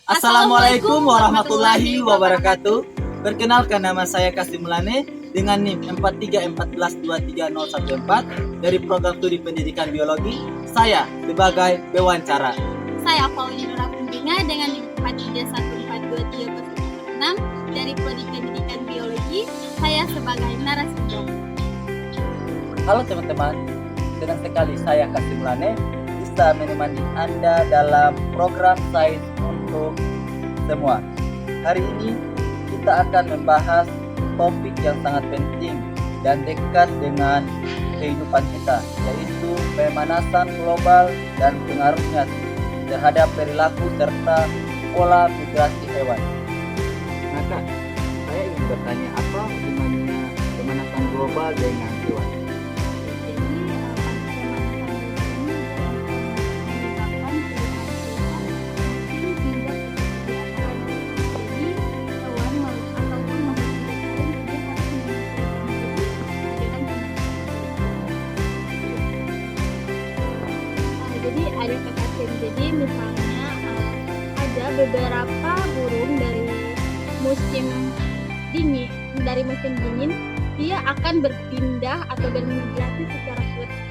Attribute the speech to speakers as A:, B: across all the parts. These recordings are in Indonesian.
A: Assalamualaikum warahmatullahi wabarakatuh. Perkenalkan, nama saya Kasim Mulane dengan NIM 4314230114 dari program studi pendidikan biologi. Saya sebagai pewawancara.
B: Saya Paulina Nurakumbinga dengan NIM 4314230146 dari prodi pendidikan biologi. Saya sebagai narasumber.
A: Halo teman-teman, senang sekali saya Kasim Mulane bisa menemani Anda dalam program Sains untuk Semua. Hari ini kita akan membahas topik yang sangat penting dan dekat dengan kehidupan kita, yaitu pemanasan global dan pengaruhnya terhadap perilaku serta pola migrasi hewan. Maka saya ingin bertanya, apa hubungannya pemanasan global dengan hewan?
B: Jadi ada kekasian. Jadi misalnya ada beberapa burung dari musim dingin dia akan berpindah atau bermigrasi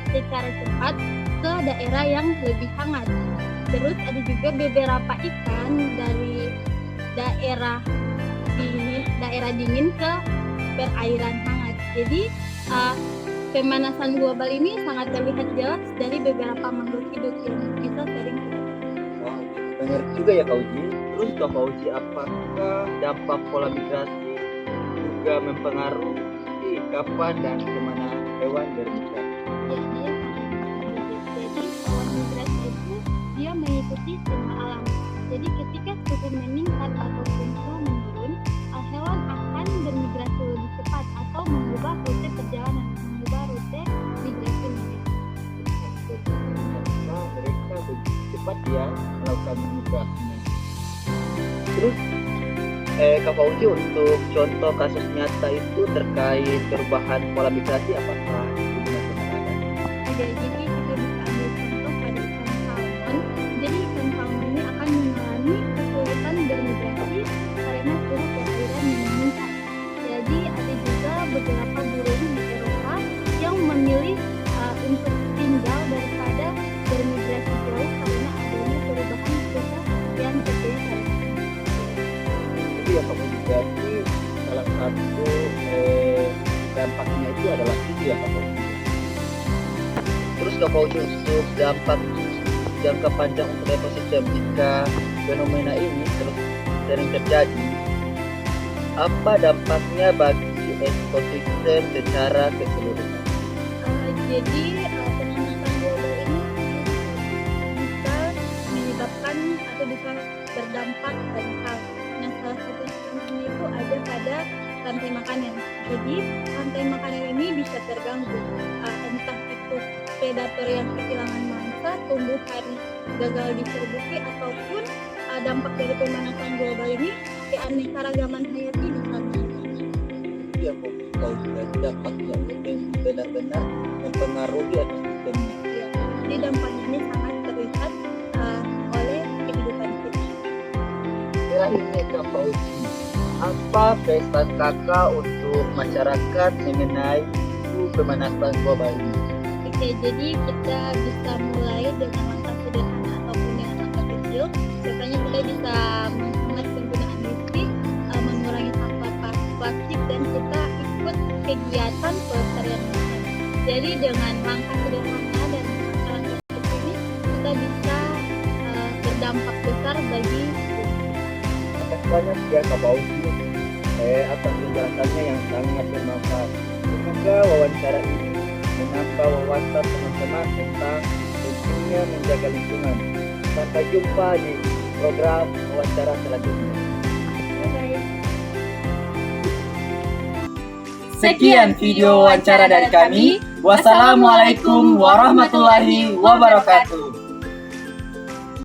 B: secara cepat ke daerah yang lebih hangat. Terus ada juga beberapa ikan dari daerah dingin ke perairan hangat. Jadi pemanasan global ini sangat terlihat jelas dari beberapa makhluk hidup yang bisa sering kita.
A: Wah, benar juga ya Kak Uji. Terus Kak Uji, apakah dampak pola migrasi juga mempengaruhi kapan dan kemana hewan bermigrasi?
B: Ya, dia jadi pola migrasi itu dia mengikuti ritme alam. Jadi ketika suhu meningkat ataupun suhu menurun, hewan akan bermigrasi lebih cepat atau mengubah rute perjalanan, mengubah rute migrasi mereka.
A: Karena mereka begitu cepat ya melakukan migrasinya. Terus Kak Fauzi, untuk contoh kasus nyata itu terkait perubahan pola migrasi, apakah benar-benar ada?
B: Ada, jadi kita bisa ambil contoh pada ikan salmon. Jadi ikan salmon ini akan mengalami kesulitan bermigrasi karena suhu perairan yang meningkat. Jadi ada juga beberapa burung di Eropa yang memilih untuk tinggal daripada bermigrasi jauh karena adanya perubahan cuaca yang terjadi.
A: Itu ya Kak Fauzi, berarti salah satu dampaknya itu adalah itu ya Kak Fauzi. Terus Kak Fauzi, untuk dampak jangka panjang untuk ekosistem jika fenomena ini terus sering terjadi, apa dampaknya bagi ekosistem secara keseluruhan?
B: Jadi pemanasan global ini bisa menyebabkan atau bisa berdampak banyak hal. Nah, salah satu contohnya itu ada pada rantai makanan. Jadi rantai makanan ini bisa terganggu, entah itu predator yang kehilangan mangsa, tumbuhan gagal diserbuki, ataupun dampak dari pemanasan global ini keanekaragaman hayati bisa menurun.
A: Ya kalau dampaknya itu benar-benar mempengaruhi ekosistemnya.
B: Ya, jadi dampaknya ini sangat terlihat oleh kehidupan kita.
A: Terakhirnya Kak Fauzi, apa pesan kakak untuk masyarakat mengenai pemanasan global ini?
B: Oke, jadi kita bisa mulai dengan langkah sederhana ataupun dengan langkah kecil. Contohnya kita bisa menghemat penggunaan listrik, mengurangi sampah plastik, dan kita ikut kegiatan pelestarian lingkungan. Jadi dengan langkah sederhana dan langkah kecil ini kita bisa berdampak besar bagi
A: Terima kasih banyak ya Kak Fauzi atas penjelasannya yang sangat bermanfaat. Semoga wawancara ini menambah wawasan teman-teman tentang pentingnya menjaga lingkungan. Sampai jumpa di program wawancara selanjutnya. Sekian video wawancara dari kami. Wassalamualaikum warahmatullahi wabarakatuh.